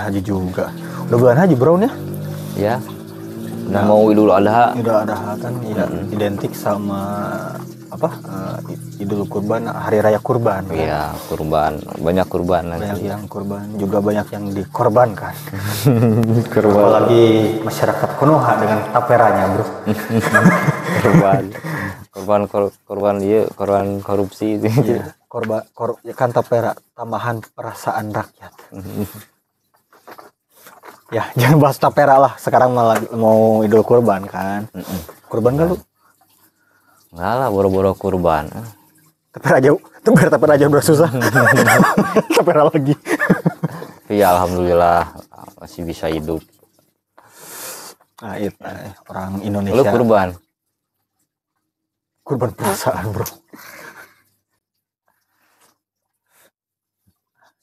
haji juga. Udah bulan haji bro nih. Ya. Udah mau Idul Adha. Idul Adha kan ya, identik sama apa? Idul Kurban, hari raya kurban. Iya, kurban. Banyak kurban nanti. Banyak yang kurban, juga banyak yang dikorbankan. Kurban. Apalagi masyarakat Konoha dengan taperanya, bro. korban iya, korban korupsi itu. Iya, kan tapera, tambahan perasaan rakyat. Ya, jangan bahas tapera lah. Sekarang malah mau Idul Kurban kan. Kurban gak lu? Enggak lah, boro-boro kurban. Tapera jauh, tapera jauh susah. Tapera lagi. Iya, alhamdulillah masih bisa hidup. Nah, itu orang Indonesia. Lu kurban? Kurban perasaan, bro.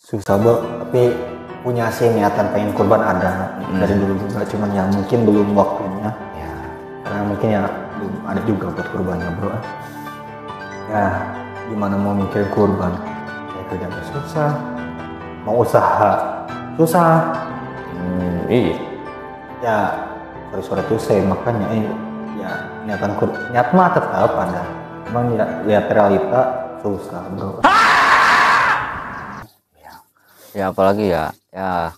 Susah, bro. Tapi punya sih niatan pengen kurban ada dari dulu juga. Cuman ya mungkin belum waktunya. Ya. Karena mungkin ya belum ada juga buat kurbannya, bro. Ya, gimana mau mikir kurban? Ya kerja susah. Mau usaha susah. Iya. Ya, sore-sore tuh saya makanya ya niat mah tetap ada. Cuman ya, lihat realita susah, bro. Ya apalagi ya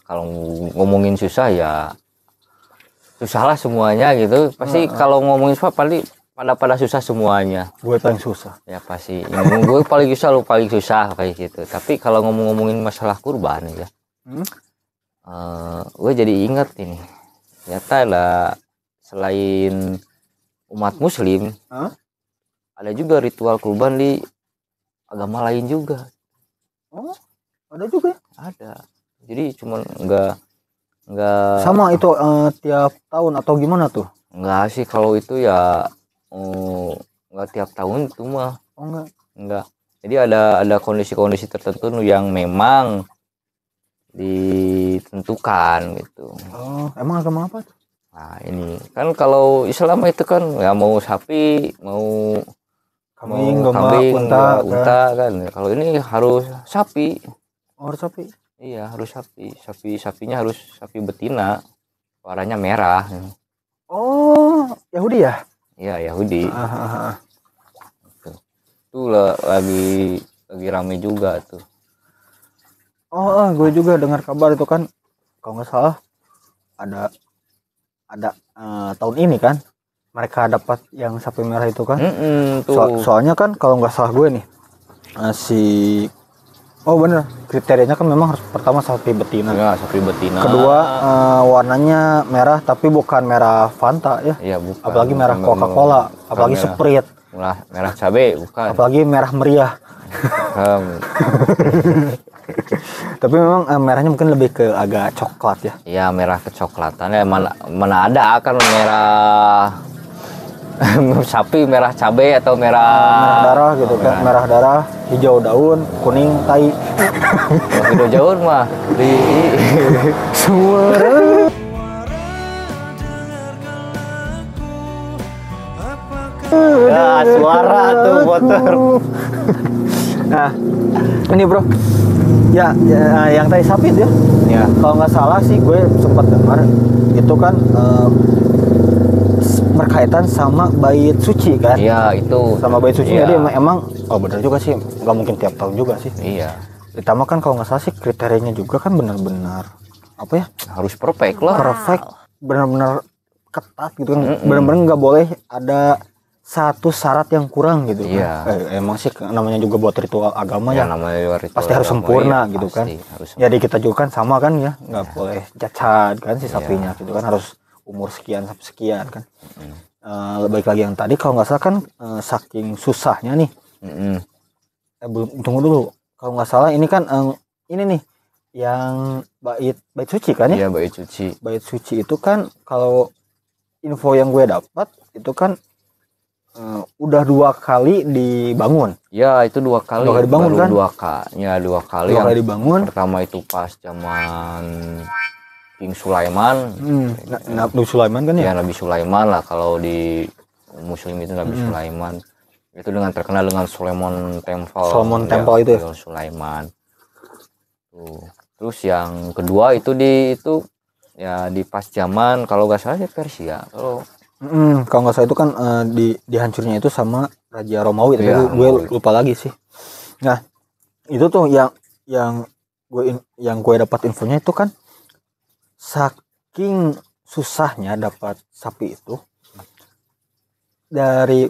kalau ngomongin susah ya susah lah semuanya gitu. Pasti kalau ngomongin susah pada susah semuanya. Gue paling susah. Ya pasti. Gue paling susah, lu paling susah kayak gitu. Tapi kalau ngomongin masalah kurban ya, gue jadi ingat ini. Ternyata lah selain umat Muslim, ada juga ritual kurban di agama lain juga. Oh, ada juga? Ada. Jadi cuman enggak sama itu tiap tahun atau gimana tuh? Enggak sih, kalau itu ya enggak tiap tahun itu mah. Oh enggak. Jadi ada kondisi-kondisi tertentu yang memang ditentukan gitu. Oh, emang agama apa tuh? Nah, ini kan kalau Islam itu kan ya mau sapi, mau kambing, unta kan. Kalau ini harus sapi. Oh, harus sapi. Iya, harus sapi. Sapinya harus sapi betina. Warnanya merah. Oh, Yahudi ya? Iya, Yahudi. Itu lagi rame juga tuh. Oh, gue juga dengar kabar itu kan, kalau nggak salah ada tahun ini kan mereka dapat yang sapi merah itu kan. Soalnya kan kalau nggak salah gue nih oh bener, kriterianya kan memang harus pertama sapi betina. Ya, sapi betina. Kedua warnanya merah tapi bukan merah Fanta ya. Iya, bukan. Apalagi merah Coca-Cola, apalagi Sprite. Merah cabe bukan. Apalagi merah meriah. Tapi memang merahnya mungkin lebih ke agak coklat ya. Iya, merah kecoklatan ya. Mana ada kan merah sapi merah cabai atau merah darah gitu kan. Merah darah, hijau daun, kuning tai. Hijau daun mah di suara. Ya, suara tuh motor. Nah, ini bro. Ya, yang tadi sapi itu ya. Ya. Kalau nggak salah sih gue sempat dengar itu kan berkaitan sama bait suci kan. Iya, itu. Sama bait suci. Jadi emang oh benar juga sih. Nggak mungkin tiap tahun juga sih. Iya. Ditambah kan kalau nggak salah sih kriterianya juga kan benar-benar apa ya? Harus perfect lah. Perfect. Benar-benar ketat gitu kan. Benar-benar nggak boleh ada satu syarat yang kurang gitu kan. Iya. Emang sih namanya juga buat ritual agama ya. Namanya ritual pasti harus sempurna gitu kan. Harus Jadi kita juga kan sama kan ya, nggak boleh cacat kan si sapinya gitu kan, harus umur sekian sampai sekian kan. Baik lagi yang tadi kalau nggak salah kan saking susahnya nih. Belum, tunggu dulu. Kalau nggak salah ini kan ini nih yang bait suci kan ya? Iya, bait suci. Bait suci itu kan kalau info yang gue dapat itu kan udah 2 kali dibangun. Ya, itu 2 kali. 2 kali dibangun kan? 2 kali. 2 kali dibangun. Pertama itu pas zaman King Sulaiman. Nabi Sulaiman kan ya? Ya, Nabi Sulaiman lah kalau di Muslim itu Nabi Sulaiman. Itu terkenal dengan Solomon Temple. Solomon Temple itu ya? Sulaiman. Tuh. Terus yang kedua itu ya di pas zaman kalau nggak salah di Persia. Kalau nggak salah itu kan dihancurnya itu sama Raja Romawi, tapi Iya, gue Romawi. lupa lagi sih. Nah, itu tuh yang gue dapat infonya itu kan saking susahnya dapat sapi itu dari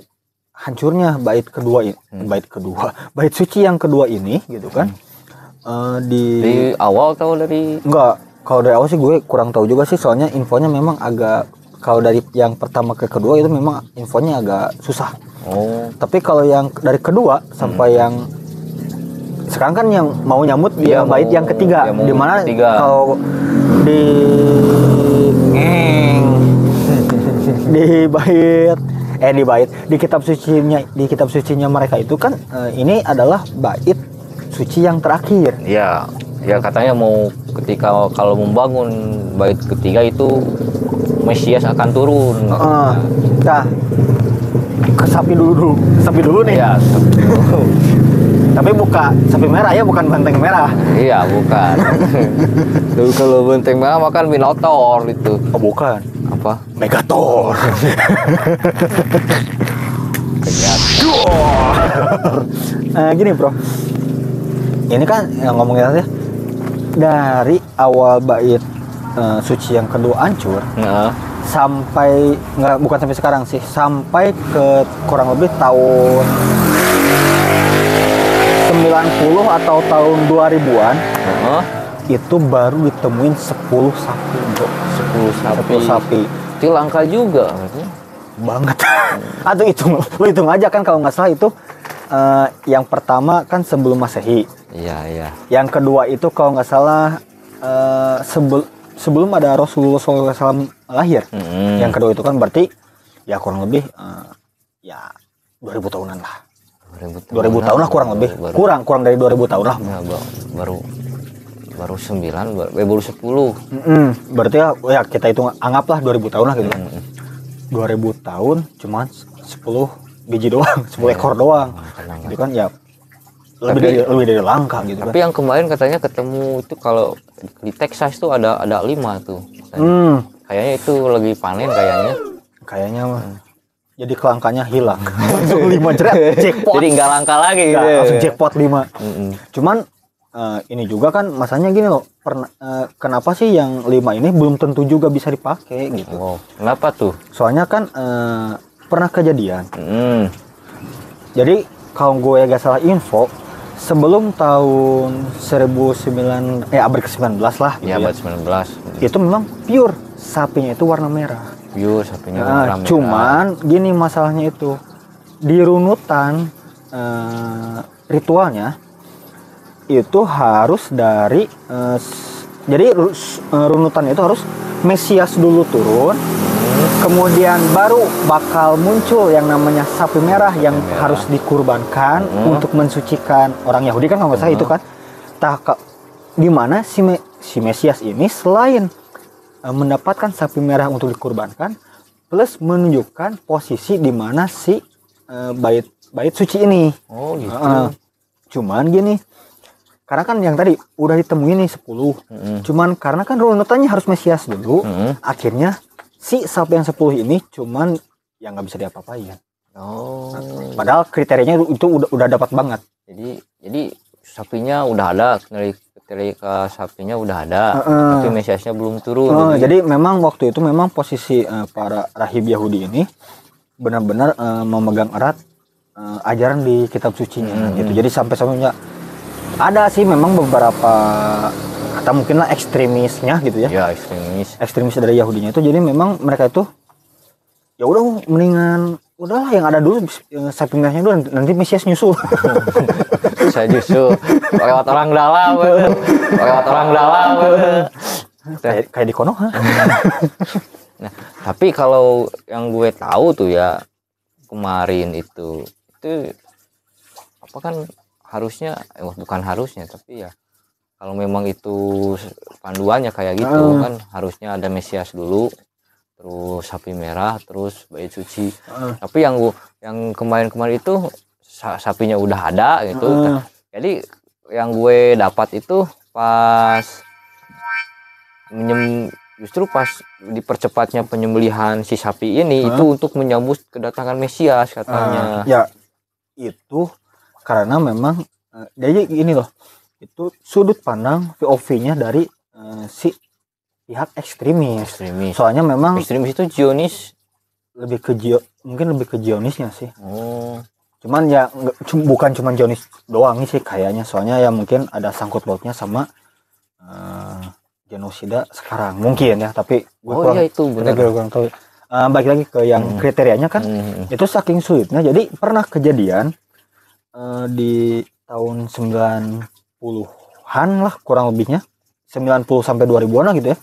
hancurnya bait suci yang kedua ini gitu kan. Di awal atau dari enggak, kalau dari awal sih gue kurang tahu juga sih, soalnya infonya memang agak, kalau dari yang pertama ke kedua itu memang infonya agak susah. Tapi kalau yang dari kedua sampai yang sekarang kan yang mau nyamut di bait yang ketiga, di mana kalau di di kitab sucinya mereka itu kan ini adalah bait suci yang terakhir. ya katanya mau ketika kalau membangun bait ketiga itu Mesias akan turun. Nah, ke sapi dulu nih. Ya, Tapi sapi merah ya, bukan banteng merah. iya bukan. Dulu kalau benteng merah makan Minotaur itu. Oh bukan, Apa? Megator. Gini bro, ini kan yang ngomongin aja dari awal bait suci yang kedua hancur sampai bukan sampai sekarang sih, sampai ke kurang lebih tahun 90 atau tahun 2000-an itu baru ditemuin 10 sapi bro. 10 sapi itu langka juga banget. Atau lu hitung aja kan, kalau nggak salah itu yang pertama kan sebelum Masehi. Iya. Yang kedua itu kalau nggak salah sebelum ada Rasulullah SAW lahir. Yang kedua itu kan berarti ya kurang lebih ya 2000 tahunan lah. 2000 tahun lah kurang lebih. Kurang dari 2000 tahun lah. Ya, baru 9, baru 10. Berarti ya kita hitung anggaplah 2000 tahun lah gitu. 2000 tahun cuman 10 biji doang, 10 ekor doang. Itu kan ya lebih dari langka gitu kan. Tapi yang kemarin katanya ketemu itu kalau di Texas tuh ada 5 tuh. Kayaknya itu lagi panen Kayaknya mah. Jadi kelangkanya hilang. Langsung 5 jackpot. Jadi nggak langka lagi gitu. Langsung jackpot 5. Cuman ini juga kan masanya gini loh, kenapa sih yang 5 ini belum tentu juga bisa dipakai gitu. Kenapa tuh? Soalnya kan pernah kejadian. Jadi kalau gue gak salah info, sebelum tahun abad ke-19 lah gitu ya, abad 19. Itu memang pure sapinya itu warna merah. Sapinya warna merah. Cuman gini masalahnya itu, di runutan ritualnya itu harus dari jadi runutan itu harus Mesias dulu turun, kemudian baru bakal muncul yang namanya sapi merah yang harus dikurbankan untuk mensucikan orang Yahudi kan kalau nggak salah itu kan. Di mana si Mesias ini selain mendapatkan sapi merah untuk dikurbankan, plus menunjukkan posisi di mana si bait suci ini. Gitu. Cuman gini, karena kan yang tadi udah ditemuin nih 10. Cuman karena kan runutannya harus Mesias dulu, akhirnya si sapi yang 10 ini cuman yang nggak bisa diapa-apain. Padahal kriterianya itu udah dapat banget. Jadi sapinya udah ada, ketika sapinya udah ada, tapi Mesiasnya belum turun. Jadi memang waktu itu memang posisi para rahib Yahudi ini benar-benar memegang erat ajaran di kitab sucinya gitu. Jadi sampai-sampainya ada sih memang beberapa kata mungkin lah ekstremisnya gitu ya. Ya, ekstremis dari Yahudinya itu. Jadi memang mereka itu ya udah mendingan udahlah yang ada dulu sapi merahnya dulu, nanti Mesias nyusul. Saya justru lewat orang dalam. Kayak di Konoha. Nah, tapi kalau yang gue tahu tuh ya kemarin itu apa kan harusnya bukan harusnya tapi ya kalau memang itu panduannya kayak gitu kan harusnya ada Mesias dulu, terus sapi merah, terus bait suci. Tapi yang kemarin itu sapinya udah ada gitu. Jadi yang gue dapat itu pas justru pas dipercepatnya penyembelihan si sapi ini itu untuk menyambut kedatangan Mesias katanya. Ya itu karena memang jadi ini loh, itu sudut pandang POV-nya dari si pihak ekstremis. Soalnya memang ekstremis itu Zionis, mungkin lebih ke Zionisnya sih. Cuman ya bukan cuma Zionis doang sih kayaknya, soalnya ya mungkin ada sangkut pautnya sama genosida sekarang mungkin ya, tapi iya itu benar. Kurang tahu. Balik lagi ke yang kriterianya kan, itu saking sulitnya. Jadi pernah kejadian di tahun 90-an lah kurang lebihnya, 90 sampai 2000-an lah gitu ya.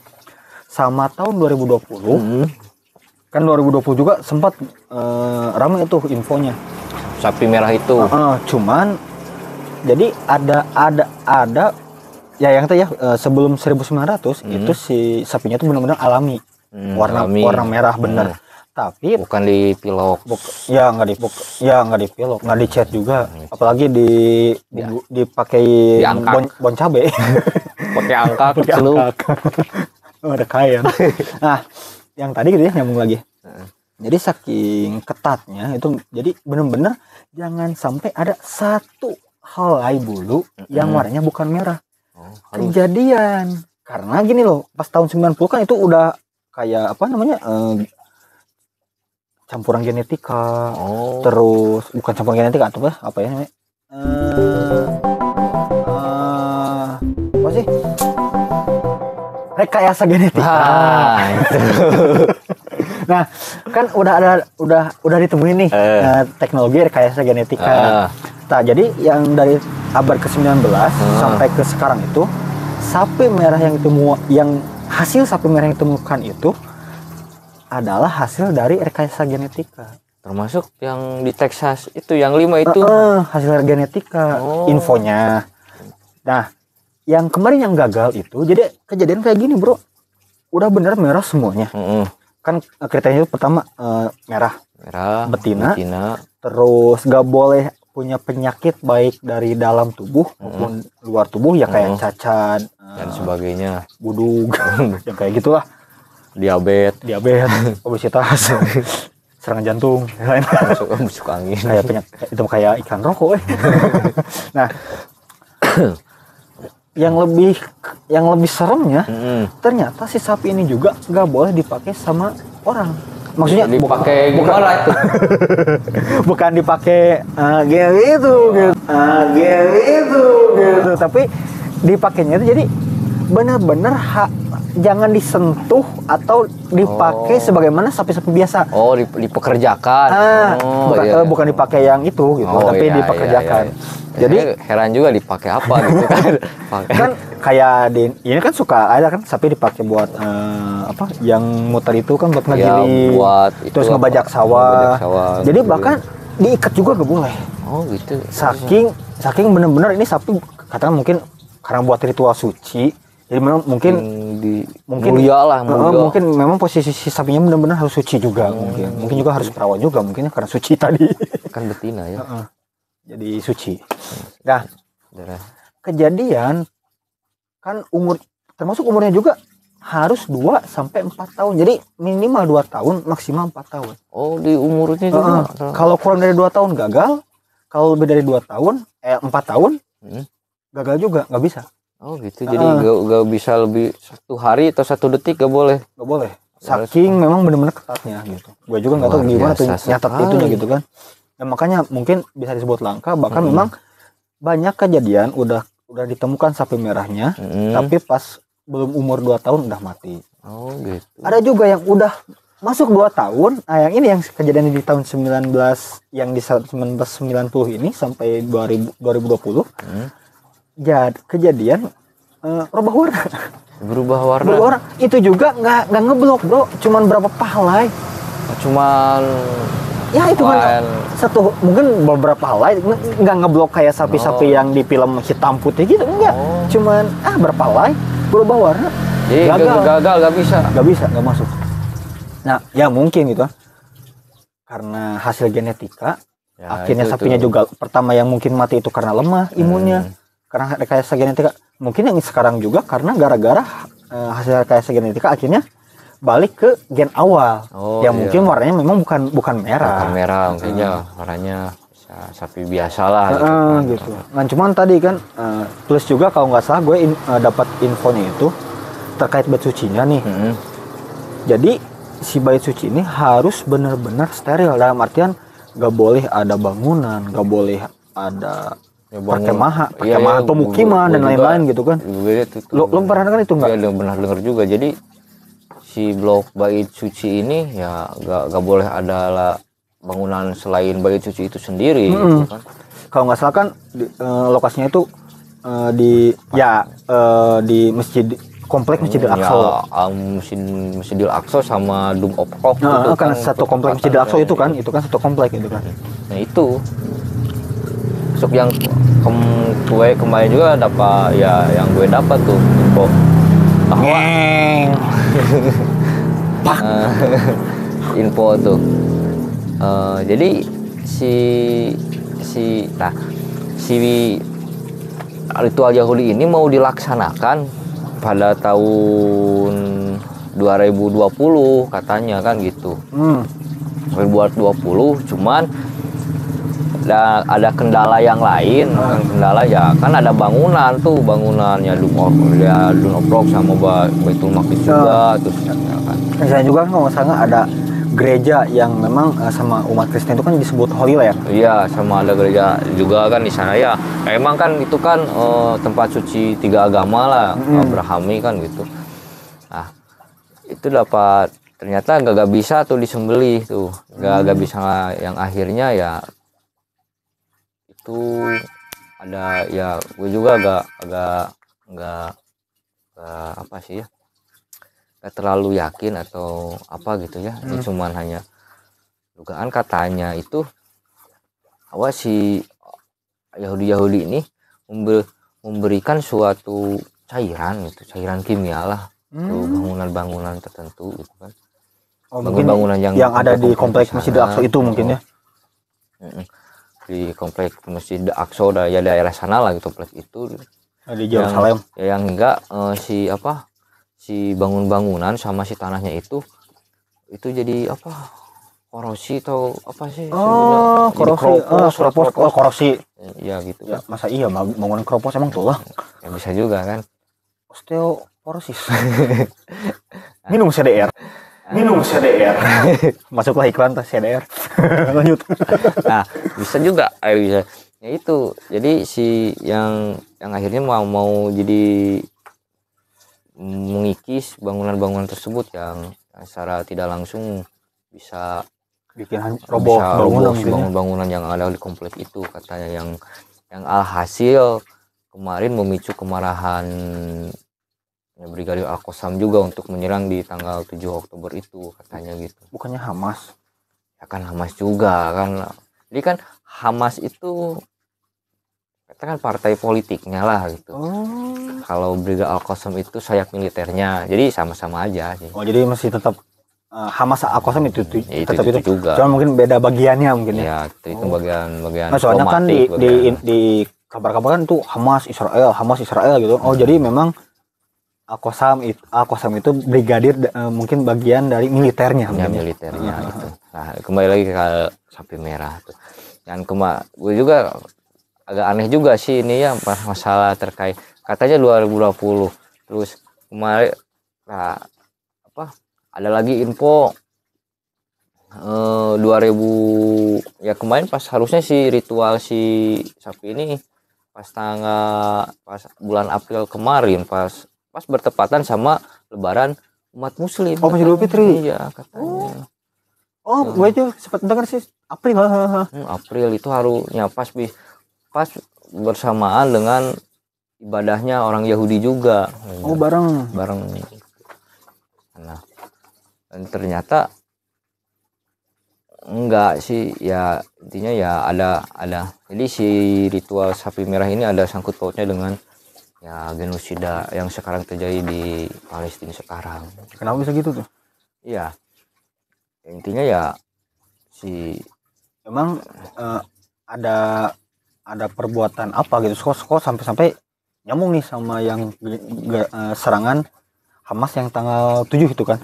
Sama tahun 2020. Kan 2020 juga sempat ramai itu infonya. Sapi merah itu. Cuman jadi ada ya yang tadi ya sebelum 1900 itu si sapinya itu benar-benar alami. Warna merah bener. Tapi bukan dipilok. Nggak dipilok, nggak dicat juga. Apalagi dipakai bon cabe. Pakai angka kecil. Ada kain. Nah, yang tadi gitu ya, nyambung lagi. Jadi saking ketatnya itu, jadi bener-bener jangan sampai ada satu helai bulu yang warnanya bukan merah. Kejadian. Karena gini loh, pas tahun 90 kan itu udah kayak apa namanya? Campuran genetika. Terus bukan campuran genetika atau apa ya namanya? Apa sih? Rekayasa genetika. Nah, kan udah ditemuin nih teknologi rekayasa genetika. Nah, jadi yang dari abad ke-19 sampai ke sekarang itu sapi merah yang hasil sapi merah yang ditemukan itu adalah hasil dari rekayasa genetika. Termasuk yang di Texas itu yang 5 itu hasil genetika infonya. Nah, yang kemarin yang gagal itu jadi kejadian kayak gini, Bro. Udah bener merah semuanya. Kan kriterianya pertama merah betina, terus gak boleh punya penyakit baik dari dalam tubuh maupun luar tubuh ya, kayak cacat dan sebagainya, budug yang kayak gitulah, diabetes, obesitas, serangan jantung, masuk angin, kayak penyakit itu kayak ikan rokok. Nah, yang lebih seremnya ternyata si sapi ini juga nggak boleh dipakai sama orang. Maksudnya dipakai gimana itu? Bukan dipakai gitu, tapi dipakainya itu jadi benar-benar jangan disentuh atau dipakai sebagaimana sapi-sapi biasa. Dipekerjakan. Bukan dipakai yang itu gitu, tapi dipekerjakan. Jadi heran juga dipakai apa gitu kan. Kan kayak ini kan suka ada kan sapi dipakai buat yang muter itu kan buat ngegiling, terus ngebajak sawah. Jadi bahkan diikat juga gak boleh. Gitu. Saking bener-bener ini sapi katakan mungkin karena buat ritual suci. Jadi memang mungkin mulia lah. Mungkin memang posisi sapinya benar-benar harus suci juga. Mungkin juga harus perawan juga mungkin karena suci tadi. Kan betina ya. Jadi suci. Nah, kejadian kan termasuk umurnya juga harus 2 sampai 4 tahun. Jadi minimal 2 tahun, maksimal 4 tahun. Di umurnya juga. Kalau kurang dari 2 tahun gagal, kalau lebih dari 2 tahun, 4 tahun gagal juga, nggak bisa. Gitu. Jadi gak bisa lebih 1 hari atau 1 detik gak boleh. Gak boleh. Saking memang benar-benar ketatnya gitu. Gue juga nggak tahu gimana tuh nyatet itunya gitu kan. Ya, makanya mungkin bisa disebut langka. Bahkan memang banyak kejadian udah ditemukan sapi merahnya, tapi pas belum umur 2 tahun udah mati. Gitu. Ada juga yang udah masuk 2 tahun. Yang ini yang kejadian di tahun 1990 ini sampai 2020. Kejadian berubah warna. Itu juga nggak ngeblok, Bro. Cuman berapa pahlay? Ya itu kan mungkin beberapa helai, nggak ngeblok kayak sapi-sapi yang di film hitam putih gitu, enggak. Cuman berapa helai berubah warna. Jadi gagal, nggak bisa, nggak masuk. Nah, ya mungkin gitu karena hasil genetika. Akhirnya sapinya juga pertama yang mungkin mati itu karena lemah imunnya, karena rekayasa genetika. Mungkin yang sekarang juga karena gara-gara hasil rekayasa genetika akhirnya balik ke gen awal yang mungkin warnanya memang bukan merah. Bukan merah, mungkinnya warnanya sapi biasa lah gitu. Nah cuman tadi kan plus juga kalau nggak salah gue dapat infonya itu terkait bait sucinya nih. Jadi si bait suci ini harus benar-benar steril, dalam artian nggak boleh ada bangunan, nggak boleh ada perkemahan, pemukiman dan lain-lain gitu kan. Lo pernah dengar itu nggak? Iya, benar dengar juga. Jadi si blok bait suci ini ya nggak boleh ada bangunan selain bait suci itu sendiri gitu kan. Kalau nggak salah kan lokasinya itu di masjid komplek Masjidil Aqsa. Masjidil Aqsa sama Dum of Rock itu kan satu komplek Masjidil Aqsa itu kan satu komplek itu kan. Nah itu masuk yang gue kemarin juga dapat ya, yang gue dapat tuh info bahwa info tuh jadi si ritual Yahudi ini mau dilaksanakan pada tahun 2020 katanya kan gitu. 2020 cuman ada kendala yang lain. Kendala ya kan ada bangunannya Dun of Rock sama Baitul Maqdis juga terus ya kan. Saya juga kan kalau nggak salah ada gereja yang memang sama umat Kristen itu kan disebut Holy Land. Iya, sama ada gereja juga kan di sana ya. Emang kan itu kan tempat suci tiga agama lah, Abrahami kan gitu. Nah, itu dapat ternyata gak bisa tuh disembelih tuh. Gak bisa, yang akhirnya ya itu ada ya, gue juga agak apa sih ya, gak terlalu yakin atau apa gitu ya. Ini cuman hanya dugaan, katanya itu bahwa si Yahudi ini memberikan suatu cairan gitu, cairan kimia lah tuh bangunan-bangunan tertentu gitu kan. Bangunan yang ada di kompleks Masjidil Aqsa itu mungkin ya. Di kompleks Masjid Aqsa ya daerah sana lah gitu, kompleks itu di Yerusalem. Yang enggak si bangunan-bangunan sama si tanahnya itu jadi apa, korosi atau apa sih? Korosi. Ya gitu ya, masa iya bangunan keropos emang tuh lah ya, bisa juga kan osteoporosis. minum CDR masuklah iklan CDR. Lanjut. Nah bisa juga bisa ya itu. Jadi si yang akhirnya mau jadi mengikis bangunan-bangunan tersebut yang secara tidak langsung bisa bikin roboh bangunan yang ada di komplek itu, katanya yang alhasil kemarin memicu kemarahan Brigadir Al-Qassam juga untuk menyerang di tanggal 7 Oktober itu katanya gitu. Bukannya Hamas? Ya kan Hamas juga kan. Jadi kan Hamas itu katakan partai politiknya lah gitu. Kalau Brigadir Al-Qassam itu sayap militernya, jadi sama-sama aja sih. Jadi masih tetap Hamas Al-Qassam itu tetap itu juga. Cuma mungkin beda bagiannya mungkin ya. Ya itu bagian nah, soalnya kan di kabar-kabar kan itu Hamas Israel gitu. Jadi memang Al-Qassam itu brigadir mungkin bagian dari militernya. Ya, militernya itu. Nah, kembali lagi ke sapi merah tuh. Dan gue juga agak aneh juga sih ini ya, masalah terkait katanya 2020. Terus kemarin ada lagi info 2000 ya kemarin pas harusnya si ritual si sapi ini pas bulan April kemarin pas bertepatan sama Lebaran umat Muslim. Pas Idul Fitri. Iya katanya. Gue aja sempat dengar sih April. April itu harusnya pas bersamaan dengan ibadahnya orang Yahudi juga. Bareng. Nah, dan ternyata enggak sih ya, intinya ya ada. Jadi si ritual sapi merah ini ada sangkut pautnya dengan ya genosida yang sekarang terjadi di Palestina sekarang. Kenapa bisa gitu tuh? Iya. Intinya ya memang ada perbuatan apa gitu kok sampai nyambung nih sama yang serangan Hamas yang tanggal 7 itu kan.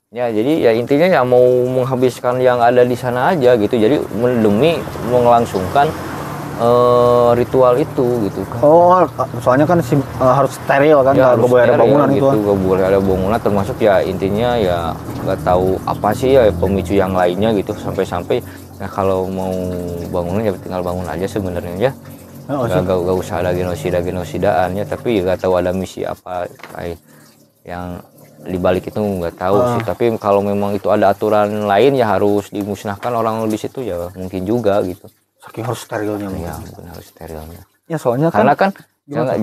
Ya jadi ya intinya ya mau menghabiskan yang ada di sana aja gitu, jadi demi melangsungkan ritual itu gitu kan. Oh, soalnya kan harus steril kan, Ya, nggak boleh ada bangunan gitu, itu kan. nggak boleh ada bangunan, termasuk ya intinya ya nggak tahu apa sih ya pemicu yang lainnya gitu, sampai ya kalau mau bangunan ya tinggal bangun aja sebenarnya ya. Nggak usah ada genosidaan ya, tapi nggak tahu ada misi apa kayak yang dibalik itu nggak tahu sih. Tapi kalau memang itu ada aturan lain ya harus dimusnahkan orang di situ ya mungkin juga gitu. Saking harus sterilnya mungkin. Ya mungkin harus sterilnya. Ya soalnya karena kan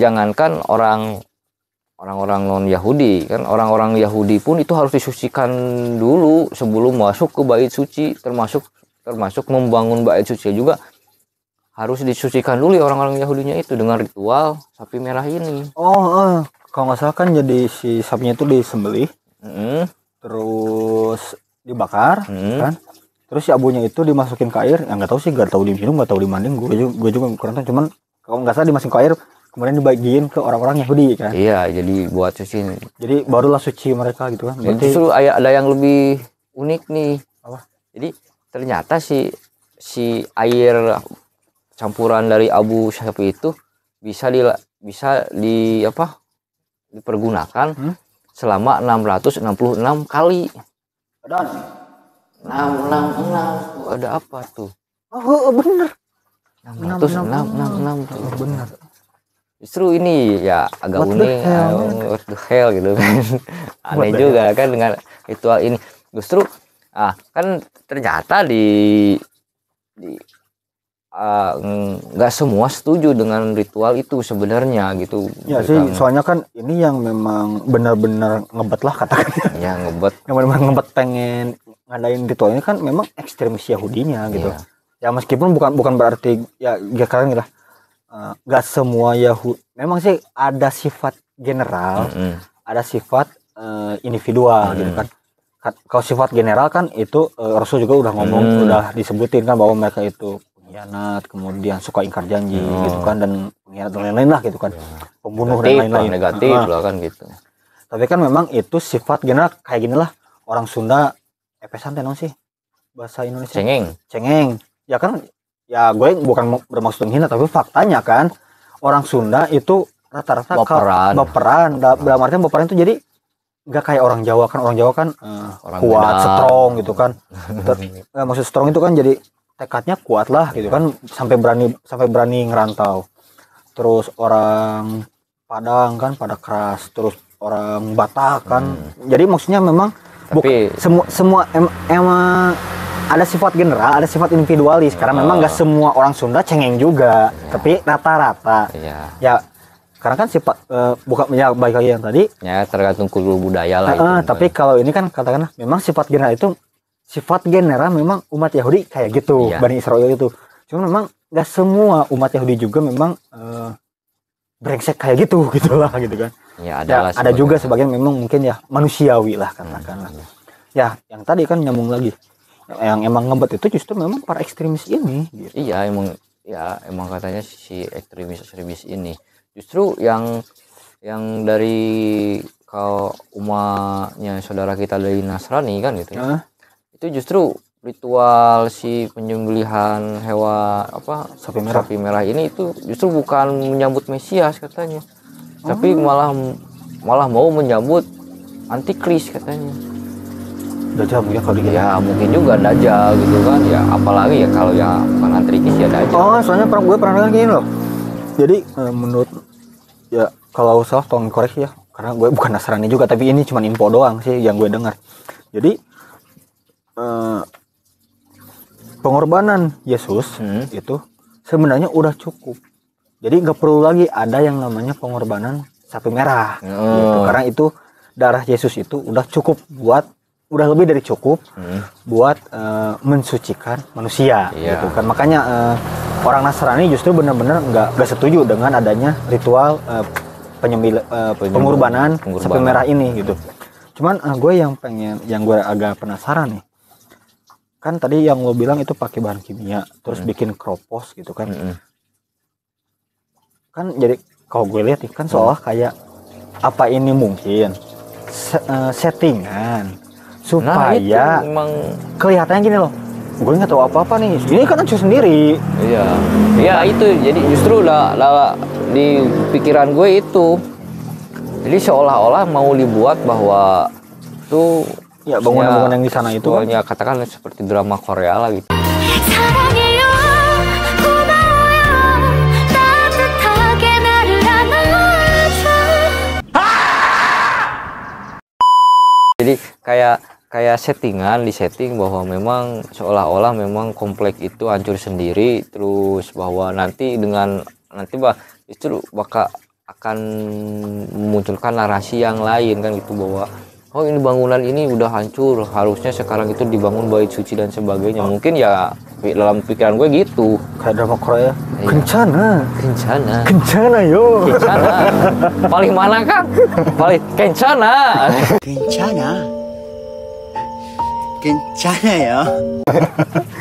jangankan orang-orang non Yahudi kan, orang-orang Yahudi pun itu harus disucikan dulu sebelum masuk ke bait suci, termasuk membangun bait suci juga harus disucikan dulu orang-orang Yahudinya itu dengan ritual sapi merah ini. Kalau nggak salah kan jadi si sapinya itu disembelih, terus dibakar, kan? Terus si abunya itu dimasukin ke air, yang nggak tahu sih, nggak tahu diminum, nggak tahu dimanding, gue juga kurang tahu. Cuman kalau nggak salah dimasukin ke air, kemudian dibagiin ke orang-orang Yahudi kan? Iya, jadi buat suci. Jadi barulah suci mereka gitu kan? Berarti justru ada yang lebih unik nih. Apa? Jadi ternyata si air campuran dari abu sapi itu bisa dipergunakan selama 666 kali. Ada 666. Ada apa tuh? Bener. 666 tuh. Bener. Justru ini ya agak unik, what the hell gitu kan. Aneh juga kan dengan ritual ini. Justru kan ternyata nggak semua setuju dengan ritual itu sebenarnya gitu. Ya sih, soalnya kan ini yang memang benar-benar ngebet lah katakan. Ya ngebet. Yang benar-benar ngebet pengen ngadain ritual ini kan memang ekstremis Yahudinya gitu. Ya meskipun bukan berarti ya kalian gitu lah. Nggak semua Yahudi. Memang sih ada sifat general, ada sifat individual gitu kan. Kalau sifat general kan itu Rasul juga udah ngomong, udah disebutin kan bahwa mereka itu pengkhianat, kemudian suka ingkar janji gitu kan, dan pengkhianat dan lain-lain lah gitu kan, pembunuh dan lain-lain. Negatif lah kan gitu. Tapi kan memang itu sifat general kayak gini lah. Orang Sunda epesan tenong sih bahasa Indonesia. Cengeng. Ya kan, ya gue bukan bermaksud menghina, tapi faktanya kan orang Sunda itu rata-rata baperan. Dalam artian baperan itu jadi nggak kayak orang Jawa kan. Orang Jawa kan orang kuat, strong gitu kan. Maksud strong itu kan jadi tekadnya kuat lah gitu kan, sampai berani ngerantau. Terus orang Padang kan pada keras, terus orang Batak kan. Jadi maksudnya memang semua emang ada sifat general, ada sifat individualis. Karena memang nggak semua orang Sunda cengeng juga, tapi rata-rata. Ya karena kan sifat bukan ya baik lagi yang tadi. Ya tergantung kultur budaya lah. Tapi kalau ini kan katakanlah memang sifat general itu sifat general memang umat Yahudi kayak gitu, Bani Israel itu. Cuma memang nggak semua umat Yahudi juga memang brengsek kayak gitu gitulah gitu kan. Ya ada juga sebagian memang mungkin ya manusiawi lah katakanlah. Ya yang tadi kan nyambung lagi. Yang emang ngebet itu justru memang para ekstremis ini gitu. Iya emang katanya si ekstremis ini justru yang dari kalau umatnya saudara kita dari Nasrani kan gitu ya. Itu justru ritual si penyembelihan hewan sapi merah ini itu justru bukan menyambut Mesias katanya. Tapi malah mau menyambut antikris katanya. Dajjal ya kalau ya mungkin juga Dajjal gitu kan ya, apalagi ya kalau ya bukan antikris ya Dajjal. Soalnya gue pernah dengar gini loh. Jadi menurut ya kalau salah tolong koreksi ya, karena gue bukan Nasrani juga, tapi ini cuma info doang sih yang gue dengar. Jadi pengorbanan Yesus itu sebenarnya udah cukup. Jadi nggak perlu lagi ada yang namanya pengorbanan sapi merah gitu. Karena itu darah Yesus itu udah cukup udah lebih dari cukup buat mensucikan manusia gitu kan. Makanya orang Nasrani justru benar-benar nggak setuju dengan adanya ritual pengorbanan sapi merah ini gitu. Cuman gue yang gue agak penasaran nih, kan tadi yang lo bilang itu pakai bahan kimia terus bikin kropos gitu kan. Kan jadi kalau gue lihat nih kan seolah kayak apa ini mungkin settingan Nah, itu supaya memang kelihatannya gini loh, gue nggak tahu apa-apa nih, ini kan Acu sendiri. iya. Ya itu jadi justru lah di pikiran gue itu. Jadi seolah-olah mau dibuat bahwa itu Ya bangunan-bangunan yang di sana itu kan ya katakan seperti drama Korea lah gitu. 사랑해요 고마워요 따뜻하게 나를 안아줘. Jadi kayak settingan di setting bahwa memang seolah-olah memang komplek itu hancur sendiri, terus bahwa nanti justru bakal akan memunculkan narasi yang lain kan gitu, bahwa oh ini bangunan ini udah hancur, harusnya sekarang itu dibangun bait suci dan sebagainya. Mungkin ya dalam pikiran gue gitu. kayak drama Korea. Iya. Kencana Kencana yo. paling mana Kang? Paling kencana. 괜찮아. 괜찮아요.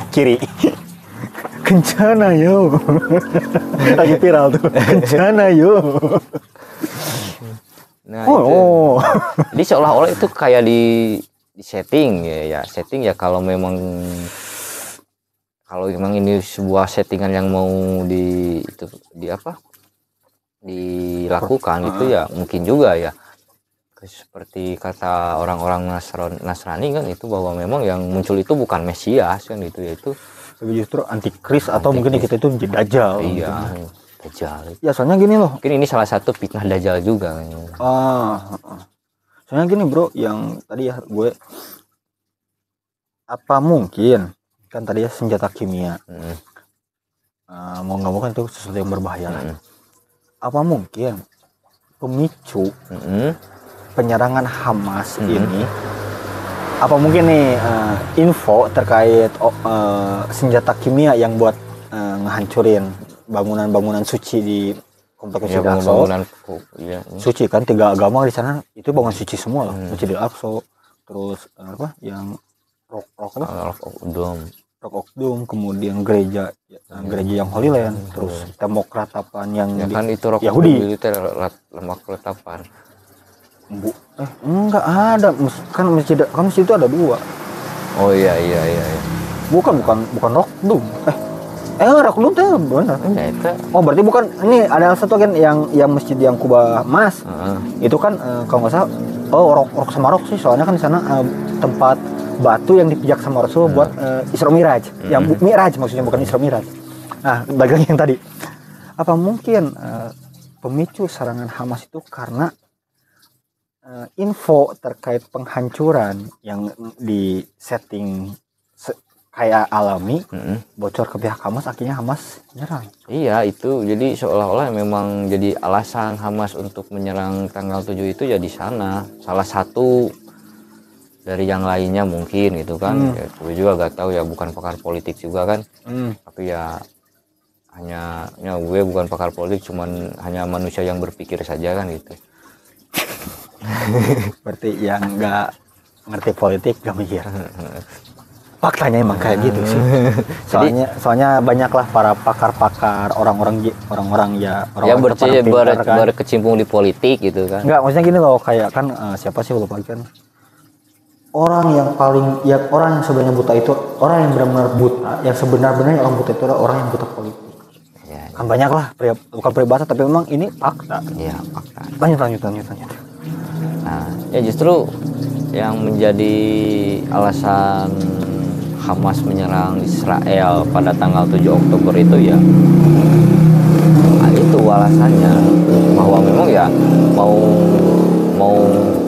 Kiri. Kencana yo. Lagi viral tuh. Kencana yo. Nah, itu. Oh. Jadi seolah-olah itu kayak di setting ya setting ya kalau memang ini sebuah settingan yang mau dilakukan itu ya mungkin juga ya seperti kata orang-orang Nasrani kan itu, bahwa memang yang muncul itu bukan Mesias kan gitu, yaitu Tapi justru antikris atau mungkin kita itu menjadi dajjal. iya Dajjal. Ya soalnya gini loh. Mungkin ini salah satu fitnah Dajjal juga kan. Soalnya gini bro, yang tadi ya gue apa mungkin kan tadi ya senjata kimia. Mau nggak mau kan itu sesuatu yang berbahaya lah. Apa mungkin pemicu penyerangan Hamas ini? Apa mungkin nih info terkait senjata kimia yang buat ngehancurin bangunan-bangunan suci di kompleks Masjid Al-Aqsa. Iya. Suci kan 3 agama di sana itu bangunan suci semua loh. Masjid Al-Aqsa, terus apa yang Rock Okdum, kemudian gereja yang Holy Land, terus tembok ratapan yang ya kan itu Rock Yahudi. Itu lemak ratapan. Enggak ada kan masjid itu ada 2. Oh iya. Bukan Rock Okdum. Rock Okdum tuh benar. Ya, itu. Oh berarti bukan, ini ada satu kan yang masjid yang Kubah Mas. Itu kan kalau nggak salah Rock sama Rock sih, soalnya kan di sana tempat batu yang dipijak sama Rasul buat Isra Miraj. Yang Miraj maksudnya, bukan Isra Miraj. Nah, balik lagi yang tadi. Apa mungkin pemicu serangan Hamas itu karena info terkait penghancuran yang di setting kayak alami bocor ke pihak Hamas, akhirnya Hamas menyerang. Iya itu, jadi seolah-olah memang jadi alasan Hamas untuk menyerang tanggal 7 itu ya di sana. Salah satu dari yang lainnya mungkin gitu kan. Ya, gue juga gak tahu ya, bukan pakar politik juga kan. Tapi ya gue bukan pakar politik, cuman hanya manusia yang berpikir saja kan gitu. Berarti yang nggak ngerti politik gak mikir. Faktanya emang kayak gitu sih. Soalnya banyaklah para pakar-pakar, orang-orang berkecimpung di politik gitu kan. Enggak, maksudnya gini loh, kayak kan siapa sih lupa kan. Orang yang sebenarnya buta itu orang yang benar-benar buta, yang sebenarnya orang buta itu adalah orang yang buta politik. Ya. Kan banyak lah, bukan peribahasa tapi memang ini fakta. Iya, fakta. Lanjut. Nah, ya justru yang menjadi alasan Hamas menyerang Israel pada tanggal 7 Oktober itu ya, nah itu alasannya, bahwa memang ya mau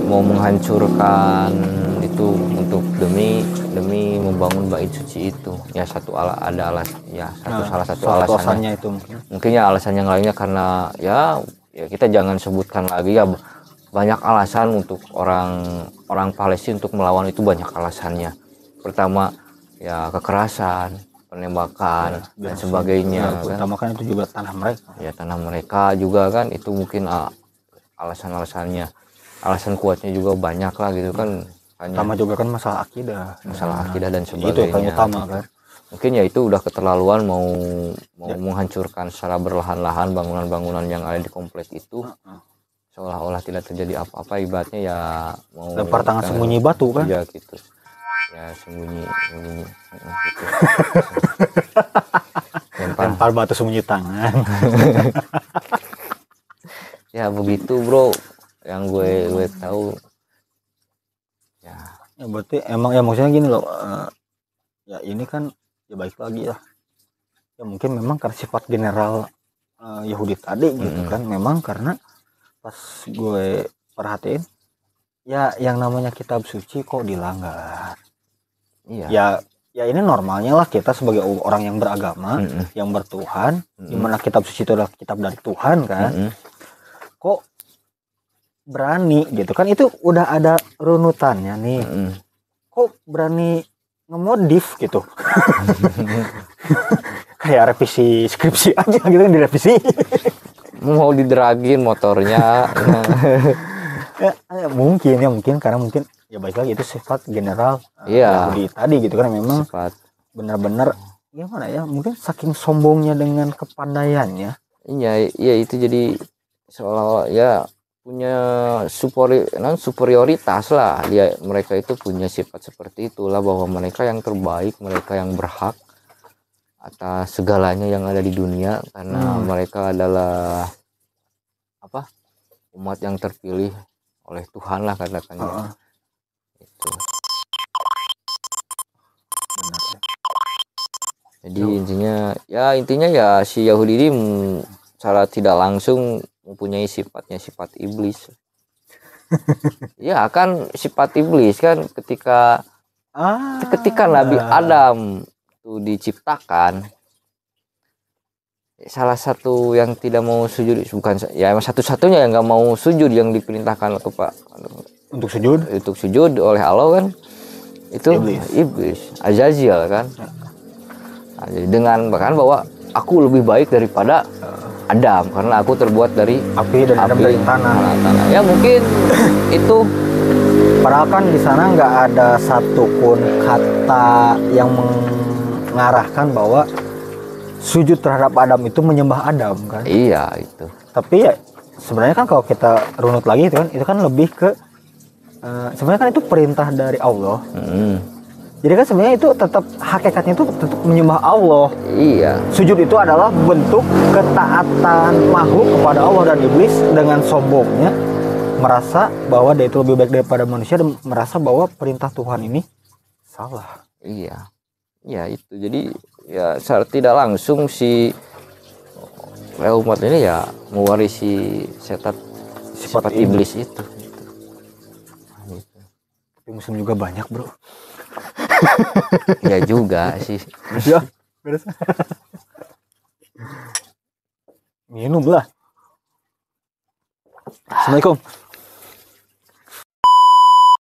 menghancurkan itu untuk demi membangun bait suci itu ya. Salah satu alasannya itu mungkin ya. Alasan yang lainnya karena ya kita jangan sebutkan lagi ya, banyak alasan untuk orang Palestina untuk melawan itu, banyak alasannya. Pertama ya kekerasan, penembakan dan sebagainya. Pertama kan itu juga tanah mereka. Ya tanah mereka juga kan, itu mungkin alasan-alasannya. Alasan kuatnya juga banyak lah gitu kan. Sama juga kan masalah akidah dan sebagainya. Itu yang paling utama kan. Mungkin ya itu udah keterlaluan mau menghancurkan secara berlahan-lahan bangunan-bangunan yang ada di kompleks itu. Seolah-olah seolah tidak terjadi apa-apa, ibaratnya ya mau lempar tangan sembunyi batu kan. ya gitu ya, sembunyi gitu. Lempar batu sembunyi tangan. Ya begitu bro, yang gue tahu ya. Ya berarti emang ya maksudnya gini loh, ya ini kan ya baik lagi ya. Ya mungkin memang karena sifat general Yahudi tadi gitu kan, memang karena pas gue perhatiin ya yang namanya kitab suci kok dilanggar. Iya. Ya ini normalnya lah kita sebagai orang yang beragama, yang bertuhan, dimana kitab suci itu adalah kitab dari Tuhan kan. Kok berani gitu kan, itu udah ada runutannya nih. Kok berani ngemodif gitu. Kayak revisi skripsi aja gitu kan, direvisi. Mau dideragin motornya. mungkin karena mungkin ya baik lagi itu sifat general Yahudi tadi gitu kan, memang sifat benar-benar gimana ya, mungkin saking sombongnya dengan kepandaiannya. Iya itu jadi seolah-olah ya punya superioritas lah, mereka itu punya sifat seperti itulah, bahwa mereka yang terbaik, mereka yang berhak atas segalanya yang ada di dunia, karena mereka adalah umat yang terpilih oleh Tuhan lah katakannya. Itu. Benar ya. Jadi intinya ya si Yahudi ini secara tidak langsung mempunyai sifat iblis. Ya kan, sifat iblis kan ketika Nabi Adam itu diciptakan, salah satu yang tidak mau sujud, bukan ya satu-satunya yang nggak mau sujud, yang diperintahkan untuk sujud oleh Allah kan, itu iblis Azazil kan. Nah, jadi dengan bahkan bahwa aku lebih baik daripada Adam karena aku terbuat dari api dan Adam dari tanah. Ya mungkin itu. Padahal kan di sana nggak ada satupun kata yang mengarahkan bahwa sujud terhadap Adam itu menyembah Adam kan. Iya itu. Tapi ya sebenarnya kan kalau kita runut lagi itu kan lebih ke sebenarnya kan itu perintah dari Allah. Jadi kan sebenarnya itu tetap hakikatnya itu tetap menyembah Allah. Iya. Sujud itu adalah bentuk ketaatan makhluk kepada Allah, dan iblis dengan sombongnya merasa bahwa dia itu lebih baik daripada manusia dan merasa bahwa perintah Tuhan ini salah. Iya. Ya itu. Jadi ya secara tidak langsung si umat ini ya mewarisi sifat iblis itu. Tapi muslim juga banyak, bro. Ya juga sih. Ya, beres. Minum lah. Assalamualaikum.